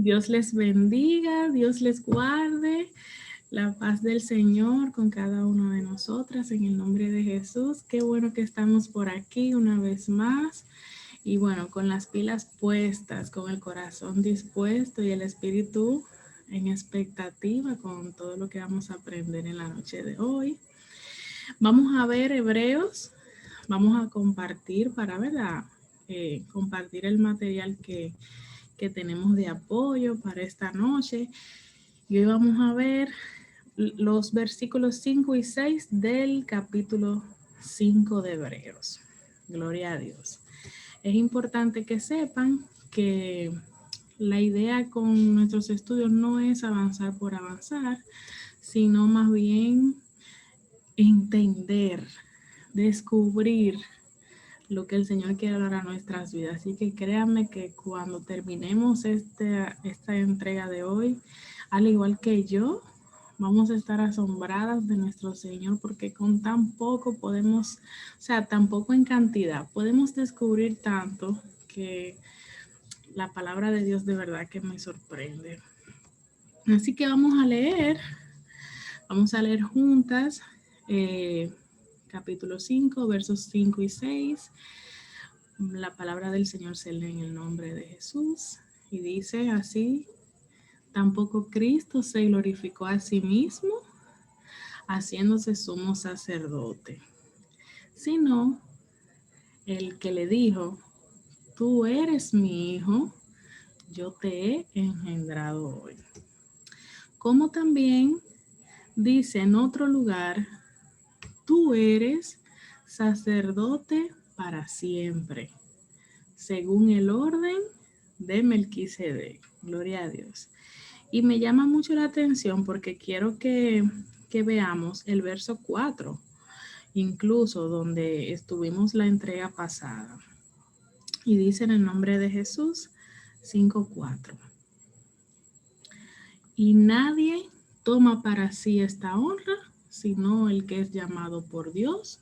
Dios les bendiga, Dios les guarde. La paz del Señor con cada una de nosotras en el nombre de Jesús. Qué bueno que estamos por aquí una vez más. Y bueno, con las pilas puestas, con el corazón dispuesto y el espíritu en expectativa con todo lo que vamos a aprender en la noche de hoy. Vamos a ver Hebreos, vamos a compartir para, ¿verdad? Compartir el material que tenemos de apoyo para esta noche. Y hoy vamos a ver los versículos 5 y 6 del capítulo 5 de Hebreos. Gloria a Dios. Es importante que sepan que la idea con nuestros estudios no es avanzar por avanzar, sino más bien entender, descubrir lo que el Señor quiere hablar a nuestras vidas. Así que créanme que cuando terminemos esta entrega de hoy, al igual que yo, vamos a estar asombradas de nuestro Señor porque con tan poco podemos, o sea, tan poco en cantidad, podemos descubrir tanto que la palabra de Dios de verdad que me sorprende. Así que vamos a leer juntas capítulo 5, versos 5 y 6. La palabra del Señor se lee en el nombre de Jesús y dice así: tampoco Cristo se glorificó a sí mismo haciéndose sumo sacerdote, sino el que le dijo: tú eres mi hijo, yo te he engendrado hoy. Como también dice en otro lugar: tú eres sacerdote para siempre, según el orden de Melquisedec. Gloria a Dios. Y me llama mucho la atención porque quiero que veamos el verso 4, incluso donde estuvimos la entrega pasada. Y dice en el nombre de Jesús 5:4. Y nadie toma para sí esta honra, sino el que es llamado por Dios,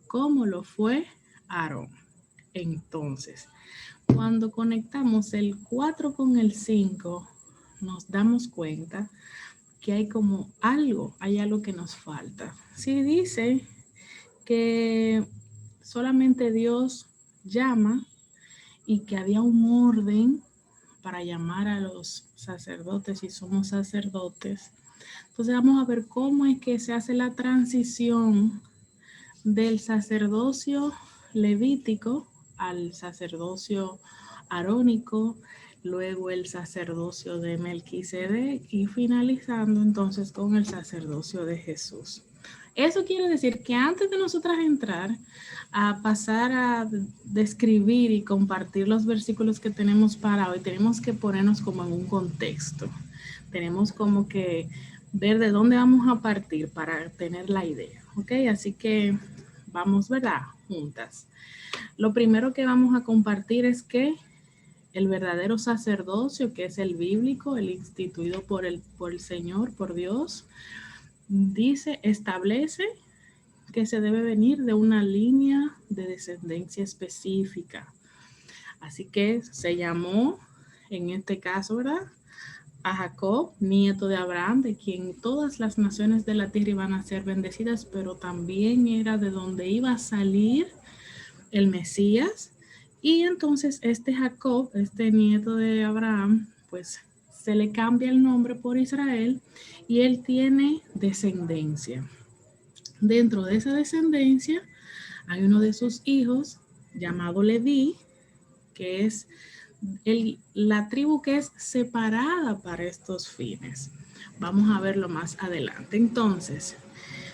como lo fue Aarón. Entonces, cuando conectamos el 4 con el 5, nos damos cuenta que hay algo que nos falta. Sí dice que solamente Dios llama y que había un orden para llamar a los sacerdotes y somos sacerdotes. Entonces vamos a ver cómo es que se hace la transición del sacerdocio levítico al sacerdocio arónico, luego el sacerdocio de Melquisedec y finalizando entonces con el sacerdocio de Jesús. Eso quiere decir que antes de nosotras entrar a pasar a describir y compartir los versículos que tenemos para hoy, tenemos que ponernos como en un contexto. Tenemos como que ver de dónde vamos a partir para tener la idea, ¿ok? Así que vamos, ¿verdad? Juntas. Lo primero que vamos a compartir es que el verdadero sacerdocio, que es el bíblico, el instituido por el Señor, por Dios, establece que se debe venir de una línea de descendencia específica. Así que se llamó, en este caso, ¿verdad?, a Jacob, nieto de Abraham, de quien todas las naciones de la tierra iban a ser bendecidas, pero también era de donde iba a salir el Mesías. Y entonces Jacob, este nieto de Abraham, pues se le cambia el nombre por Israel y él tiene descendencia. Dentro de esa descendencia hay uno de sus hijos llamado Leví, que es la tribu que es separada para estos fines. Vamos a verlo más adelante. Entonces,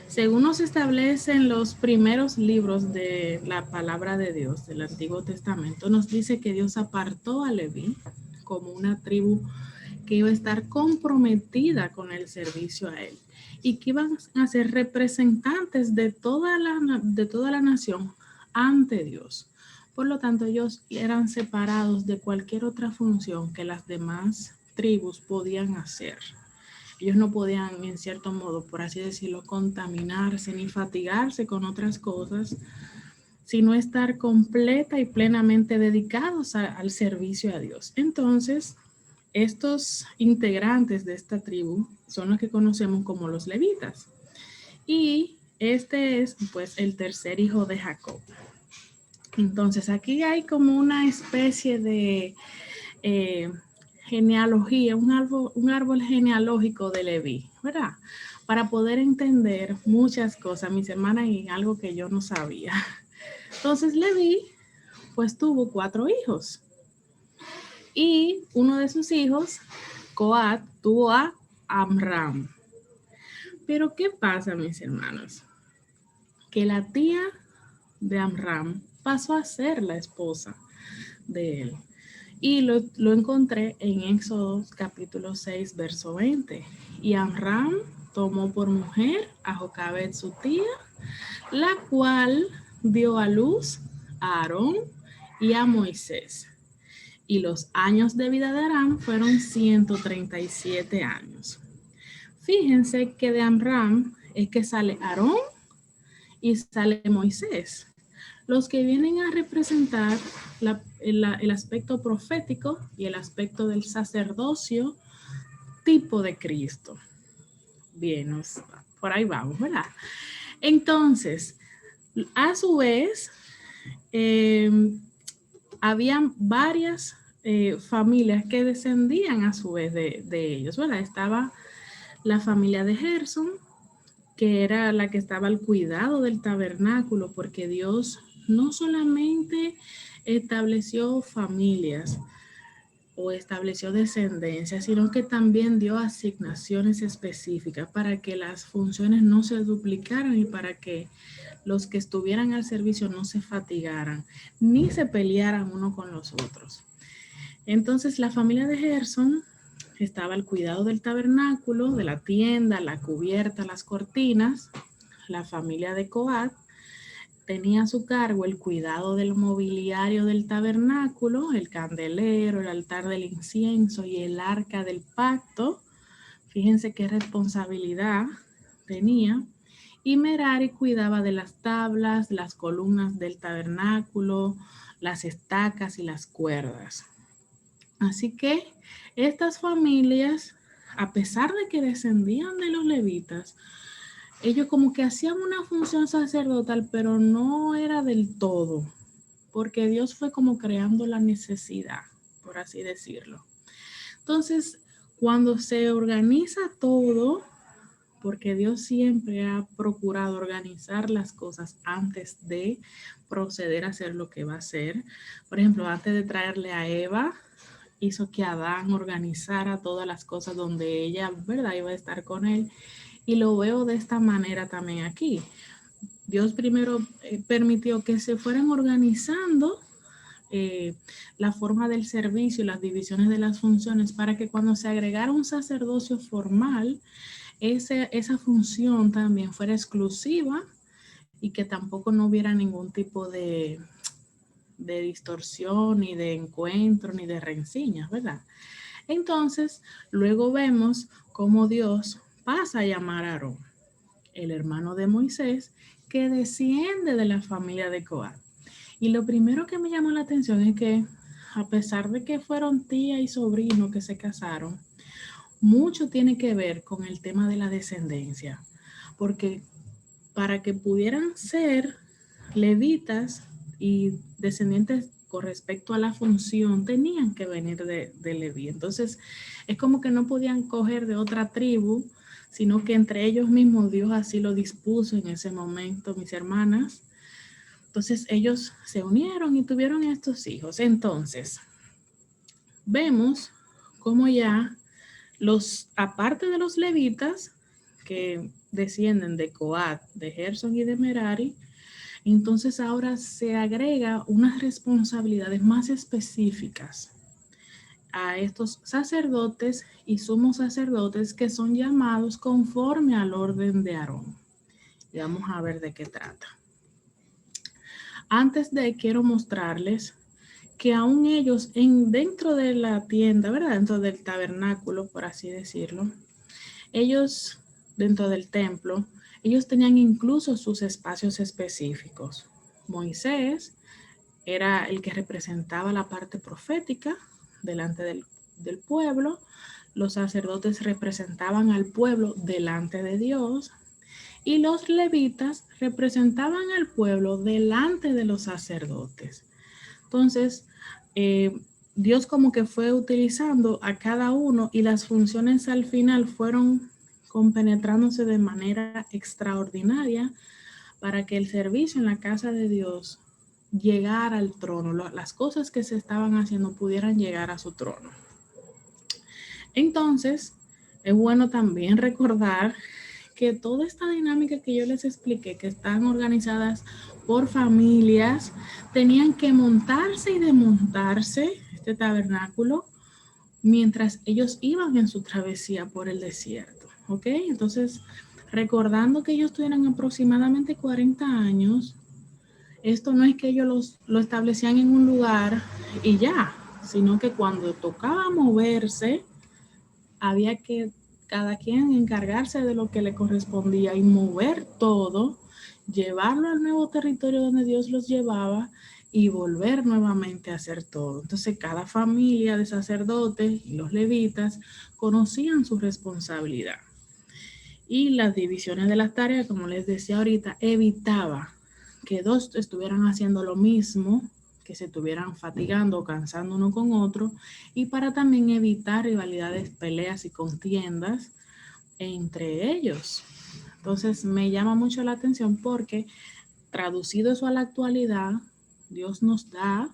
según nos establecen los primeros libros de la palabra de Dios del Antiguo Testamento, nos dice que Dios apartó a Leví como una tribu que iba a estar comprometida con el servicio a él y que iban a ser representantes de toda la nación ante Dios. Por lo tanto, ellos eran separados de cualquier otra función que las demás tribus podían hacer. Ellos no podían, en cierto modo, por así decirlo, contaminarse ni fatigarse con otras cosas, sino estar completa y plenamente dedicados al servicio a Dios. Entonces, estos integrantes de esta tribu son los que conocemos como los levitas. Y este es pues el tercer hijo de Jacob. Entonces aquí hay como una especie de genealogía, un árbol genealógico de Leví, ¿verdad? Para poder entender muchas cosas, mis hermanas, y algo que yo no sabía. Entonces Leví pues tuvo 4 hijos. Y uno de sus hijos, Coat, tuvo a Amram. Pero ¿qué pasa, mis hermanos? Que la tía de Amram pasó a ser la esposa de él. Y lo encontré en Éxodo capítulo 6, verso 20. Y Amram tomó por mujer a Jocabed su tía, la cual dio a luz a Aarón y a Moisés. Y los años de vida de Aram fueron 137 años. Fíjense que de Amram es que sale Aarón y sale Moisés, los que vienen a representar el aspecto profético y el aspecto del sacerdocio tipo de Cristo. Bien, por ahí vamos, ¿verdad? Entonces, a su vez, habían varias familias que descendían a su vez de ellos, ¿verdad? Estaba la familia de Gerson, que era la que estaba al cuidado del tabernáculo, porque Dios no solamente estableció familias o estableció descendencia, sino que también dio asignaciones específicas para que las funciones no se duplicaran y para que los que estuvieran al servicio no se fatigaran ni se pelearan uno con los otros. Entonces la familia de Gerson estaba al cuidado del tabernáculo, de la tienda, la cubierta, las cortinas. La familia de Coat tenía a su cargo el cuidado del mobiliario del tabernáculo, el candelero, el altar del incienso y el arca del pacto. Fíjense qué responsabilidad tenía. Y Merari cuidaba de las tablas, las columnas del tabernáculo, las estacas y las cuerdas. Así que estas familias, a pesar de que descendían de los levitas, ellos como que hacían una función sacerdotal, pero no era del todo, porque Dios fue como creando la necesidad, por así decirlo. Entonces, cuando se organiza todo, porque Dios siempre ha procurado organizar las cosas antes de proceder a hacer lo que va a hacer. Por ejemplo, antes de traerle a Eva, hizo que Adán organizara todas las cosas donde ella, ¿verdad?, iba a estar con él. Y lo veo de esta manera también aquí. Dios primero permitió que se fueran organizando la forma del servicio y las divisiones de las funciones para que cuando se agregara un sacerdocio formal, esa función también fuera exclusiva y que tampoco no hubiera ningún tipo de distorsión, ni de encuentro, ni de rencillas, ¿verdad? Entonces, luego vemos cómo Dios pasa a llamar a Aarón, el hermano de Moisés, que desciende de la familia de Coat. Y lo primero que me llamó la atención es que, a pesar de que fueron tía y sobrino que se casaron, mucho tiene que ver con el tema de la descendencia, porque para que pudieran ser levitas y descendientes con respecto a la función, tenían que venir de Leví. Entonces, es como que no podían coger de otra tribu, sino que entre ellos mismos Dios así lo dispuso en ese momento, mis hermanas. Entonces, ellos se unieron y tuvieron estos hijos. Entonces, vemos cómo ya aparte de los levitas, que descienden de Coat, de Gerson y de Merari, entonces ahora se agrega unas responsabilidades más específicas a estos sacerdotes y sumos sacerdotes que son llamados conforme al orden de Aarón. Y vamos a ver de qué trata. Quiero mostrarles que aún ellos dentro de la tienda, ¿verdad? Dentro del tabernáculo, por así decirlo, ellos dentro del templo, ellos tenían incluso sus espacios específicos. Moisés era el que representaba la parte profética delante del pueblo. Los sacerdotes representaban al pueblo delante de Dios y los levitas representaban al pueblo delante de los sacerdotes. Entonces, Dios como que fue utilizando a cada uno y las funciones al final fueron compenetrándose de manera extraordinaria para que el servicio en la casa de Dios llegara al trono, las cosas que se estaban haciendo pudieran llegar a su trono. Entonces, es bueno también recordar que toda esta dinámica que yo les expliqué, que están organizadas por familias, tenían que montarse y desmontarse este tabernáculo mientras ellos iban en su travesía por el desierto, ¿ok? Entonces, recordando que ellos tuvieran aproximadamente 40 años, esto no es que ellos lo establecían en un lugar y ya, sino que cuando tocaba moverse, había que cada quien encargarse de lo que le correspondía y mover todo, llevarlo al nuevo territorio donde Dios los llevaba y volver nuevamente a hacer todo. Entonces cada familia de sacerdotes y los levitas conocían su responsabilidad. Y las divisiones de las tareas, como les decía ahorita, evitaba que dos estuvieran haciendo lo mismo, que se estuvieran fatigando o cansando uno con otro, y para también evitar rivalidades, peleas y contiendas entre ellos. Entonces me llama mucho la atención porque traducido eso a la actualidad, Dios nos da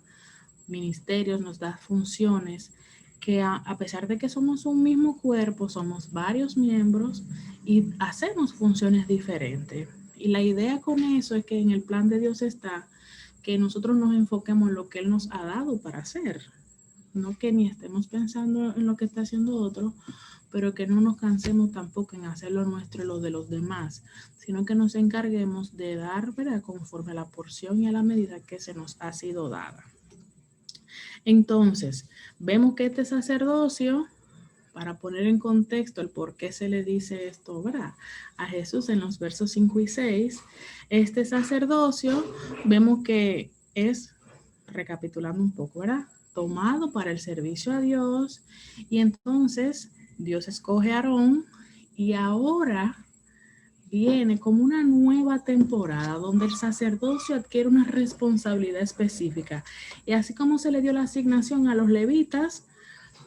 ministerios, nos da funciones que a pesar de que somos un mismo cuerpo, somos varios miembros y hacemos funciones diferentes. Y la idea con eso es que en el plan de Dios está que nosotros nos enfoquemos en lo que Él nos ha dado para hacer. No que ni estemos pensando en lo que está haciendo otro, pero que no nos cansemos tampoco en hacer lo nuestro y lo de los demás, sino que nos encarguemos de dar, ¿verdad?, conforme a la porción y a la medida que se nos ha sido dada. Entonces, vemos que este sacerdocio, para poner en contexto el por qué se le dice esto, ¿verdad?, a Jesús en los versos 5 y 6, este sacerdocio vemos que es, recapitulando un poco, ¿verdad?, tomado para el servicio a Dios, y entonces Dios escoge a Aarón y ahora viene como una nueva temporada donde el sacerdocio adquiere una responsabilidad específica. Y así como se le dio la asignación a los levitas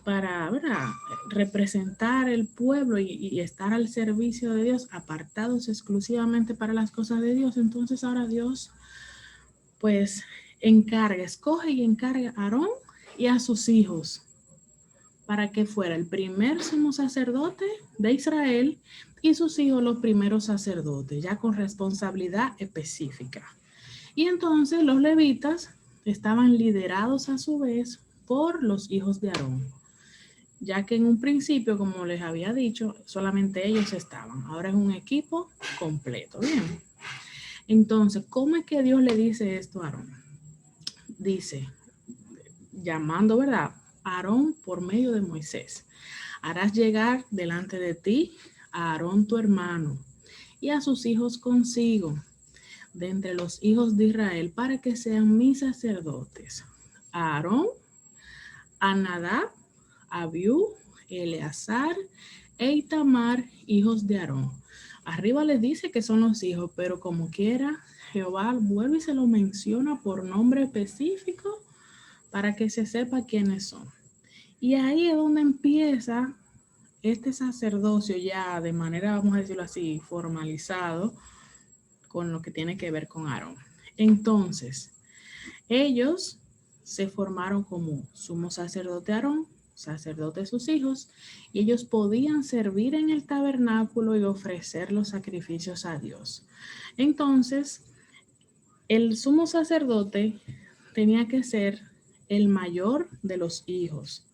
para, ¿verdad?, representar el pueblo y estar al servicio de Dios, apartados exclusivamente para las cosas de Dios, entonces ahora Dios pues escoge y encarga a Aarón y a sus hijos para que fuera el primer sumo sacerdote de Israel y sus hijos los primeros sacerdotes, ya con responsabilidad específica. Y entonces los levitas estaban liderados a su vez por los hijos de Aarón, ya que en un principio, como les había dicho, solamente ellos estaban. Ahora es un equipo completo. Bien. Entonces, ¿cómo es que Dios le dice esto a Aarón? Dice, llamando, ¿verdad?, a Aarón por medio de Moisés. Harás llegar delante de ti a Aarón tu hermano y a sus hijos consigo, de entre los hijos de Israel, para que sean mis sacerdotes. A Aarón, a Nadab, a Abiú, Eleazar e Itamar, hijos de Aarón. Arriba les dice que son los hijos, pero como quiera, Jehová vuelve y se lo menciona por nombre específico para que se sepa quiénes son. Y ahí es donde empieza este sacerdocio ya de manera, vamos a decirlo así, formalizado con lo que tiene que ver con Aarón. Entonces, ellos se formaron como sumo sacerdote Aarón, sacerdote sus hijos, y ellos podían servir en el tabernáculo y ofrecer los sacrificios a Dios. Entonces, el sumo sacerdote tenía que ser el mayor de los hijos.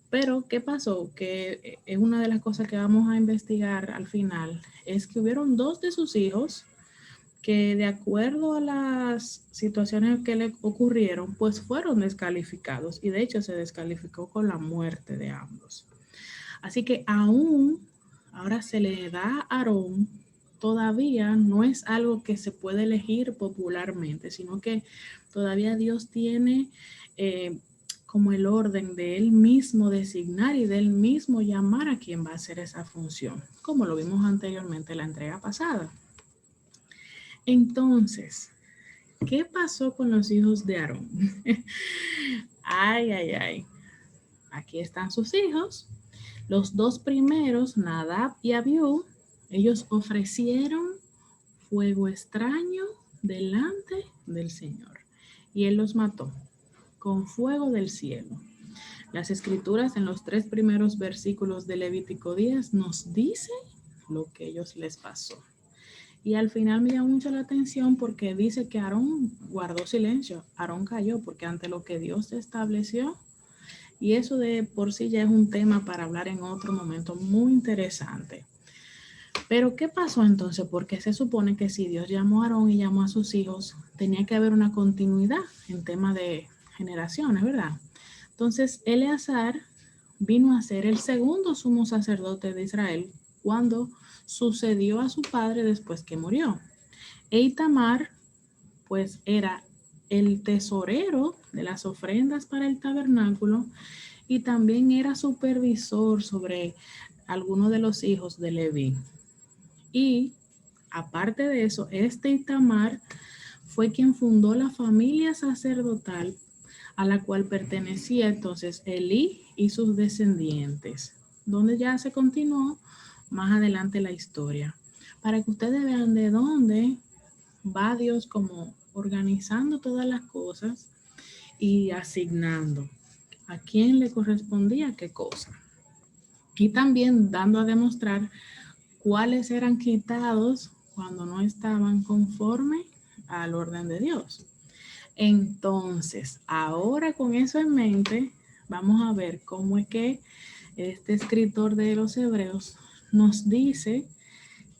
Pero, ¿qué pasó? Que es una de las cosas que vamos a investigar al final, es que hubieron dos de sus hijos que de acuerdo a las situaciones que le ocurrieron, pues fueron descalificados y de hecho se descalificó con la muerte de ambos. Así que aún ahora se le da a Aarón, todavía no es algo que se puede elegir popularmente, sino que todavía Dios tiene como el orden de él mismo designar y de él mismo llamar a quien va a hacer esa función, como lo vimos anteriormente en la entrega pasada. Entonces, ¿qué pasó con los hijos de Aarón? Ay, ay, ay. Aquí están sus hijos. Los dos primeros, Nadab y Abiú, ellos ofrecieron fuego extraño delante del Señor. Y él los mató con fuego del cielo. Las escrituras en los 3 primeros versículos de Levítico 10 nos dice lo que ellos les pasó. Y al final me llama mucho la atención porque dice que Aarón guardó silencio. Aarón cayó porque ante lo que Dios estableció, y eso de por sí ya es un tema para hablar en otro momento muy interesante. Pero ¿qué pasó entonces? Porque se supone que si Dios llamó a Aarón y llamó a sus hijos, tenía que haber una continuidad en tema de generaciones, ¿verdad? Entonces, Eleazar vino a ser el segundo sumo sacerdote de Israel cuando sucedió a su padre después que murió. E Itamar, pues era el tesorero de las ofrendas para el tabernáculo y también era supervisor sobre algunos de los hijos de Leví. Y aparte de eso, este Itamar fue quien fundó la familia sacerdotal a la cual pertenecía entonces Elí y sus descendientes, donde ya se continuó más adelante la historia, para que ustedes vean de dónde va Dios como organizando todas las cosas y asignando a quién le correspondía qué cosa. Y también dando a demostrar cuáles eran quitados cuando no estaban conforme al orden de Dios. Entonces, ahora con eso en mente, vamos a ver cómo es que este escritor de los Hebreos nos dice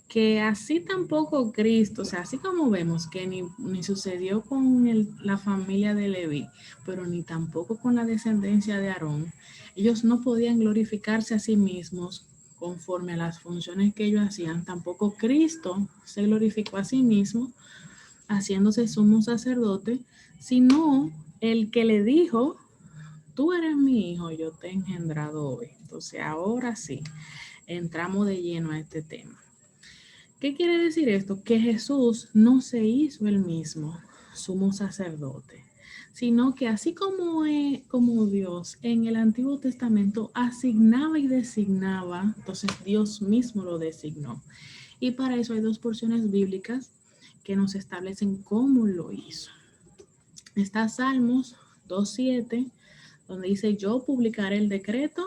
que así tampoco Cristo, o sea, así como vemos que ni sucedió con la familia de Leví, pero ni tampoco con la descendencia de Aarón, ellos no podían glorificarse a sí mismos conforme a las funciones que ellos hacían, tampoco Cristo se glorificó a sí mismo haciéndose sumo sacerdote, sino el que le dijo, tú eres mi hijo, yo te he engendrado hoy. Entonces ahora sí, entramos de lleno a este tema. ¿Qué quiere decir esto? Que Jesús no se hizo el mismo sumo sacerdote, sino que así como Dios en el Antiguo Testamento asignaba y designaba, entonces Dios mismo lo designó. Y para eso hay 2 porciones bíblicas que nos establecen cómo lo hizo. Está Salmos 2:7, donde dice, yo publicaré el decreto,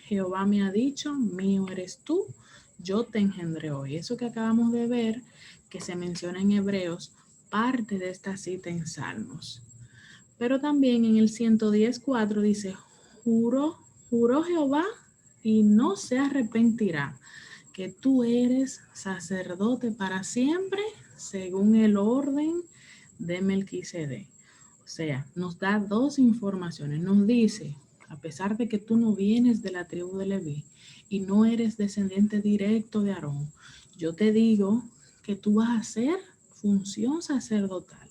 Jehová me ha dicho, mío eres tú, yo te engendré hoy. Eso que acabamos de ver, que se menciona en Hebreos, parte de esta cita en Salmos. Pero también en el 110:4 dice, juró Jehová y no se arrepentirá, que tú eres sacerdote para siempre, según el orden de Melquisedec. O sea, nos da 2 informaciones. Nos dice, a pesar de que tú no vienes de la tribu de Leví y no eres descendiente directo de Aarón, yo te digo que tú vas a hacer función sacerdotal.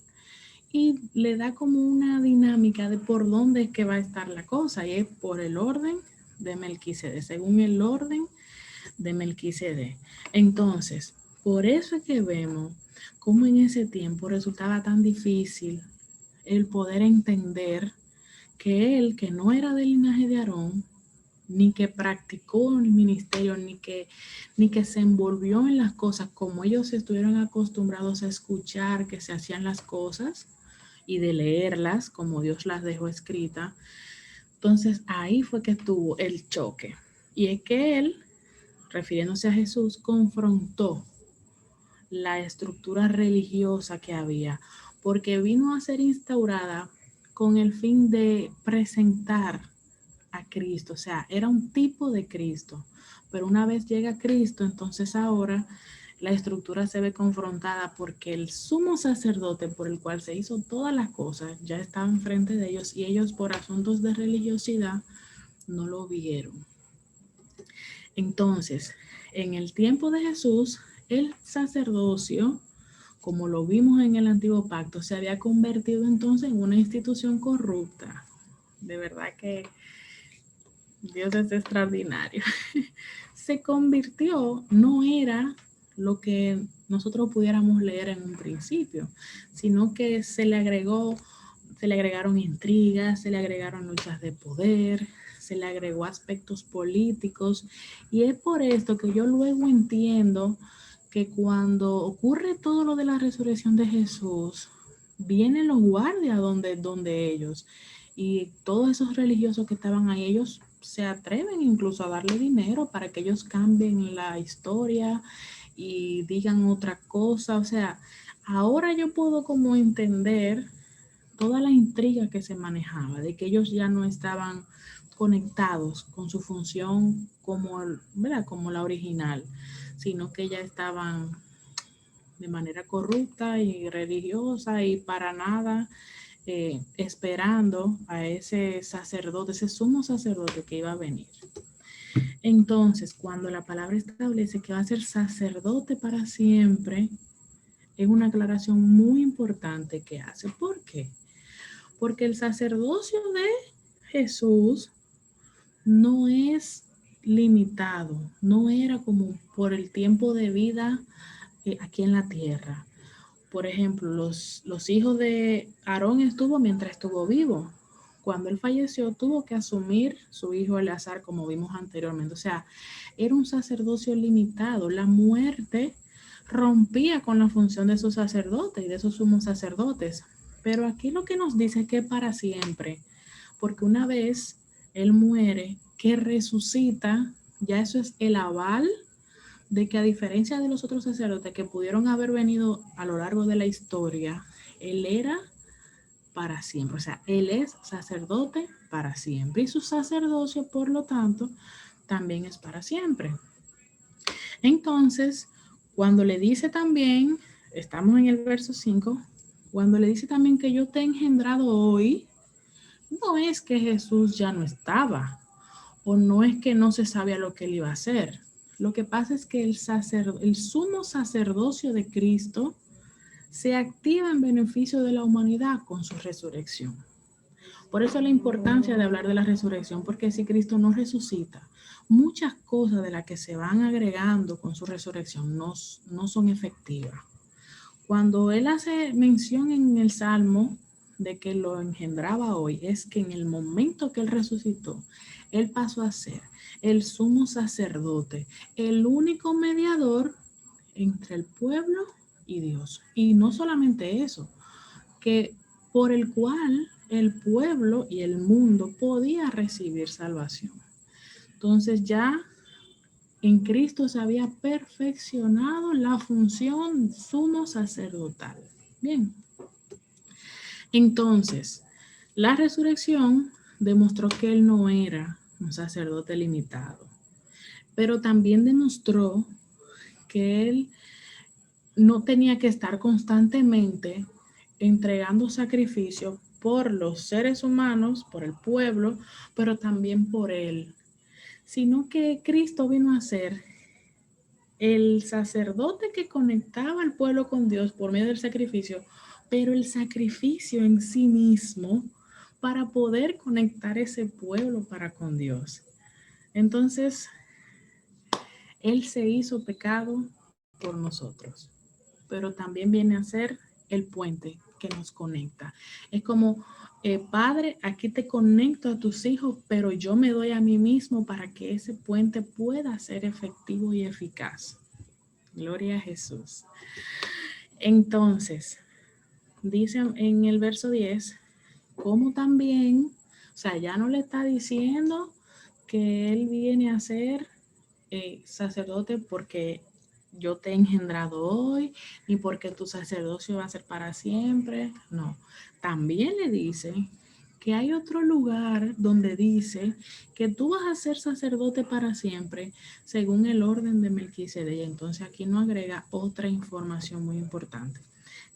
Y le da como una dinámica de por dónde es que va a estar la cosa, y es por el orden de Melquisedec, según el orden de Melquisedec. Entonces, por eso es que vemos cómo en ese tiempo resultaba tan difícil el poder entender que él, que no era del linaje de Aarón, ni que practicó el ministerio, ni que se envolvió en las cosas como ellos estuvieron acostumbrados a escuchar que se hacían las cosas y de leerlas como Dios las dejó escritas. Entonces ahí fue que tuvo el choque. Y es que él, refiriéndose a Jesús, confrontó la estructura religiosa que había, porque vino a ser instaurada con el fin de presentar a Cristo, o sea, era un tipo de Cristo, pero una vez llega Cristo, entonces ahora la estructura se ve confrontada porque el sumo sacerdote por el cual se hizo todas las cosas ya estaba enfrente de ellos y ellos por asuntos de religiosidad no lo vieron. Entonces, en el tiempo de Jesús, el sacerdocio, como lo vimos en el antiguo pacto, se había convertido entonces en una institución corrupta. de verdad que Dios es extraordinario. Se convirtió, no era lo que nosotros pudiéramos leer en un principio, sino que se le agregaron intrigas, se le agregaron luchas de poder, se le agregó aspectos políticos, y es por esto que yo luego entiendo que cuando ocurre todo lo de la resurrección de Jesús, vienen los guardias donde ellos, y todos esos religiosos que estaban ahí, ellos se atreven incluso a darle dinero para que ellos cambien la historia y digan otra cosa. O sea, ahora yo puedo como entender toda la intriga que se manejaba, de que ellos ya no estaban conectados con su función como, ¿verdad? Como la original, sino que ya estaban de manera corrupta y religiosa y para nada esperando a ese sacerdote, ese sumo sacerdote que iba a venir. Entonces, cuando la palabra establece que va a ser sacerdote para siempre, es una aclaración muy importante que hace. ¿Por qué? Porque el sacerdocio de Jesús no es limitado, no era como por el tiempo de vida aquí en la tierra. Por ejemplo, los hijos de Aarón estuvo mientras estuvo vivo. Cuando él falleció, tuvo que asumir su hijo Eleazar, como vimos anteriormente. O sea, era un sacerdocio limitado. La muerte rompía con la función de esos sacerdotes y de esos sumos sacerdotes. Pero aquí lo que nos dice es que para siempre, porque una vez él muere, que resucita, ya eso es el aval de que, a diferencia de los otros sacerdotes que pudieron haber venido a lo largo de la historia, él era para siempre. O sea, él es sacerdote para siempre. Y su sacerdocio, por lo tanto, también es para siempre. Entonces, cuando le dice también, estamos en el verso 5, cuando le dice también que yo te he engendrado hoy, no es que Jesús ya no estaba, o no es que no se sabía lo que él iba a hacer. Lo que pasa es que el sumo sacerdocio de Cristo se activa en beneficio de la humanidad con su resurrección. Por eso la importancia de hablar de la resurrección, porque si Cristo no resucita, muchas cosas de las que se van agregando con su resurrección no son efectivas. Cuando él hace mención en el Salmo de que lo engendraba hoy, es que en el momento que él resucitó, él pasó a ser el sumo sacerdote, el único mediador entre el pueblo y Dios. Y no solamente eso, que por el cual el pueblo y el mundo podía recibir salvación. Entonces ya en Cristo se había perfeccionado la función sumo sacerdotal. Bien, entonces la resurrección demostró que él no era un sacerdote limitado, pero también demostró que él no tenía que estar constantemente entregando sacrificio por los seres humanos, por el pueblo, pero también por él, sino que Cristo vino a ser el sacerdote que conectaba al pueblo con Dios por medio del sacrificio, pero el sacrificio en sí mismo para poder conectar ese pueblo para con Dios. Entonces, Él se hizo pecado por nosotros, pero también viene a ser el puente que nos conecta. Es como, Padre, aquí te conecto a tus hijos, pero yo me doy a mí mismo para que ese puente pueda ser efectivo y eficaz. Gloria a Jesús. Entonces, dice en el verso 10, como también, o sea, ya no le está diciendo que él viene a ser sacerdote porque yo te he engendrado hoy, ni porque tu sacerdocio va a ser para siempre. No, también le dice que hay otro lugar donde dice que tú vas a ser sacerdote para siempre según el orden de Melquisedec. Entonces aquí no agrega otra información muy importante.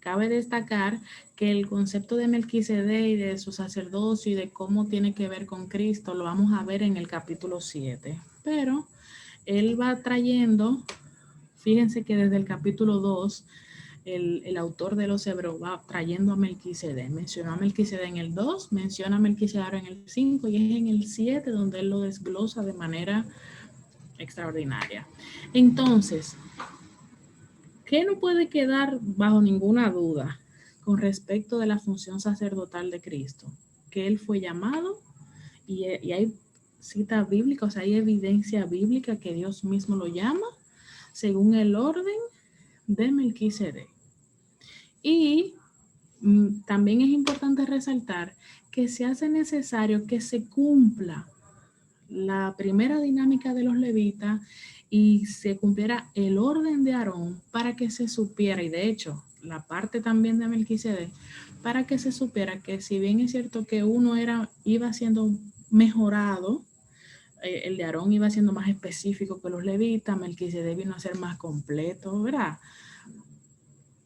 Cabe destacar que el concepto de Melquisedec y de su sacerdocio y de cómo tiene que ver con Cristo lo vamos a ver en el capítulo 7, pero él va trayendo, fíjense que desde el capítulo 2, el autor de los Hebreos va trayendo a Melquisedec. Mencionó a Melquisedec en el 2, menciona a Melquisedec en el 5 y es en el 7 donde él lo desglosa de manera extraordinaria. Entonces, ¿qué no puede quedar bajo ninguna duda con respecto de la función sacerdotal de Cristo? Que él fue llamado y hay cita bíblica, o sea, hay evidencia bíblica que Dios mismo lo llama según el orden de Melquisedec. Y también es importante resaltar que se hace necesario que se cumpla la primera dinámica de los levitas y se cumpliera el orden de Aarón para que se supiera, y de hecho la parte también de Melquisedec, para que se supiera que si bien es cierto que uno iba siendo mejorado, el de Aarón iba siendo más específico que los levitas, Melquisedec vino a ser más completo, ¿verdad?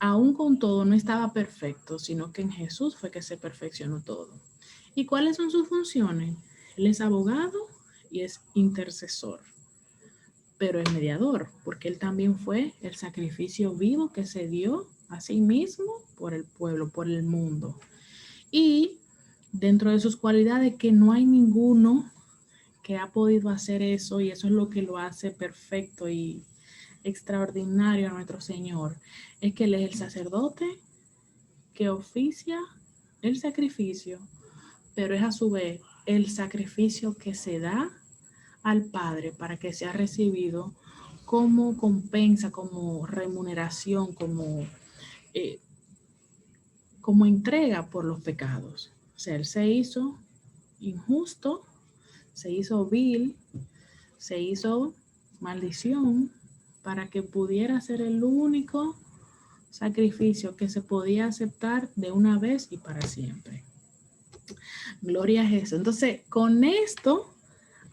Aún con todo no estaba perfecto, sino que en Jesús fue que se perfeccionó todo. ¿Y cuáles son sus funciones? Él es abogado y es intercesor, pero es mediador, porque él también fue el sacrificio vivo que se dio a sí mismo por el pueblo, por el mundo. Y dentro de sus cualidades, que no hay ninguno que ha podido hacer eso, y eso es lo que lo hace perfecto y extraordinario a nuestro Señor, es que Él es el sacerdote que oficia el sacrificio, pero es a su vez el sacrificio que se da al Padre para que sea recibido como compensa, como remuneración, como entrega por los pecados. O sea, Él se hizo injusto, se hizo vil, se hizo maldición para que pudiera ser el único sacrificio que se podía aceptar de una vez y para siempre. Gloria a Jesús. Entonces, con esto,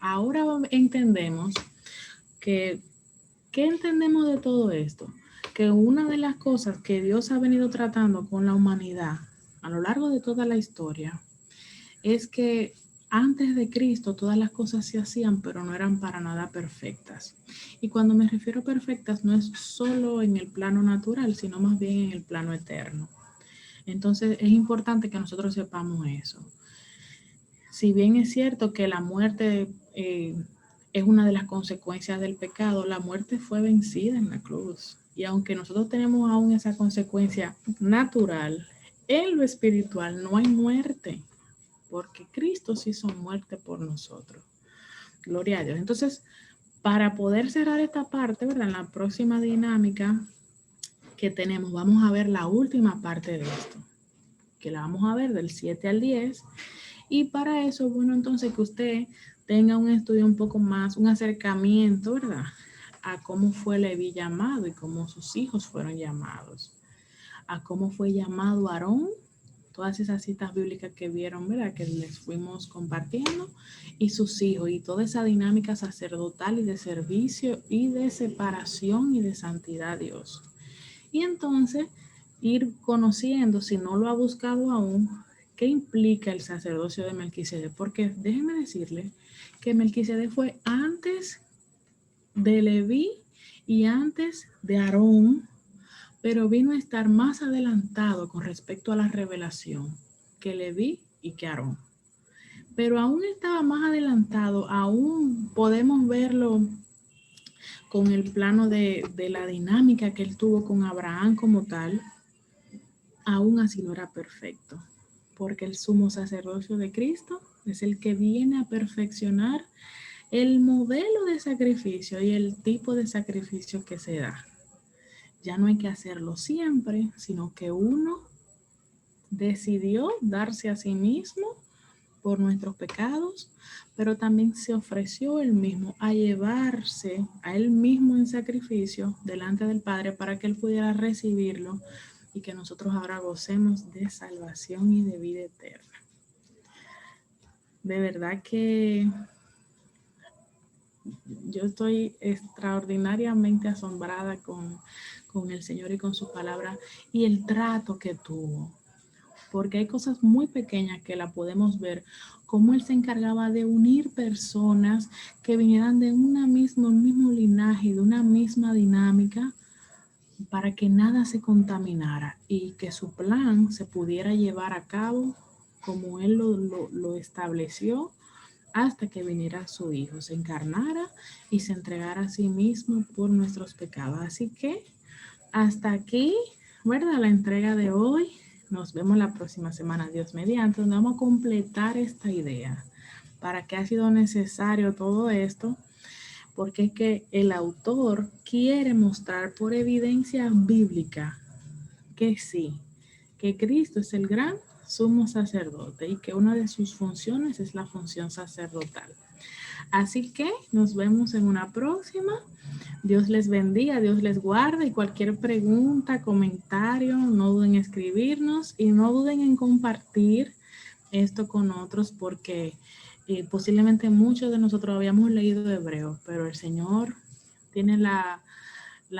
ahora entendemos que, ¿qué entendemos de todo esto? Que una de las cosas que Dios ha venido tratando con la humanidad a lo largo de toda la historia es que antes de Cristo todas las cosas se hacían, pero no eran para nada perfectas. Y cuando me refiero a perfectas, no es solo en el plano natural, sino más bien en el plano eterno. Entonces es importante que nosotros sepamos eso. Si bien es cierto que la muerte es una de las consecuencias del pecado, la muerte fue vencida en la cruz. Y aunque nosotros tenemos aún esa consecuencia natural, en lo espiritual no hay muerte, porque Cristo se hizo muerte por nosotros. Gloria a Dios. Entonces, para poder cerrar esta parte, ¿verdad? En la próxima dinámica que tenemos, vamos a ver la última parte de esto, que la vamos a ver del 7 al 10. Y para eso, bueno, entonces que usted tenga un estudio un poco más, un acercamiento, ¿verdad? A cómo fue Leví llamado y cómo sus hijos fueron llamados. A cómo fue llamado Aarón, todas esas citas bíblicas que vieron, ¿verdad? Que les fuimos compartiendo, y sus hijos, y toda esa dinámica sacerdotal y de servicio y de separación y de santidad a Dios. Y entonces ir conociendo, si no lo ha buscado aún, qué implica el sacerdocio de Melquisedec, porque déjenme decirle que Melquisedec fue antes de Leví y antes de Aarón, pero vino a estar más adelantado con respecto a la revelación que Leví y que Aarón. Pero aún estaba más adelantado, aún podemos verlo con el plano de la dinámica que él tuvo con Abraham como tal, aún así no era perfecto, porque el sumo sacerdocio de Cristo es el que viene a perfeccionar el modelo de sacrificio y el tipo de sacrificio que se da. Ya no hay que hacerlo siempre, sino que uno decidió darse a sí mismo por nuestros pecados, pero también se ofreció él mismo a llevarse a él mismo en sacrificio delante del Padre para que él pudiera recibirlo y que nosotros ahora gocemos de salvación y de vida eterna. De verdad que yo estoy extraordinariamente asombrada con el Señor y con su palabra y el trato que tuvo, porque hay cosas muy pequeñas que la podemos ver, cómo él se encargaba de unir personas que vinieran de un mismo linaje, de una misma dinámica, para que nada se contaminara y que su plan se pudiera llevar a cabo como Él lo estableció hasta que viniera su Hijo, se encarnara y se entregara a sí mismo por nuestros pecados. Así que hasta aquí, ¿verdad? La entrega de hoy. Nos vemos la próxima semana, Dios mediante, donde vamos a completar esta idea. ¿Para qué ha sido necesario todo esto? Porque es que el autor quiere mostrar por evidencia bíblica que sí, que Cristo es el gran sumo sacerdote y que una de sus funciones es la función sacerdotal. Así que nos vemos en una próxima. Dios les bendiga, Dios les guarde y cualquier pregunta, comentario, no duden en escribirnos y no duden en compartir esto con otros porque posiblemente muchos de nosotros habíamos leído hebreo, pero el Señor tiene la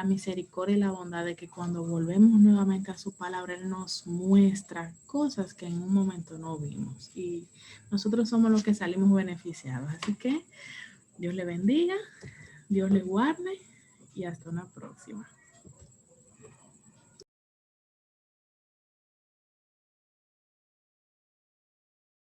misericordia y la bondad de que cuando volvemos nuevamente a su palabra, Él nos muestra cosas que en un momento no vimos y nosotros somos los que salimos beneficiados. Así que Dios le bendiga, Dios le guarde y hasta una próxima.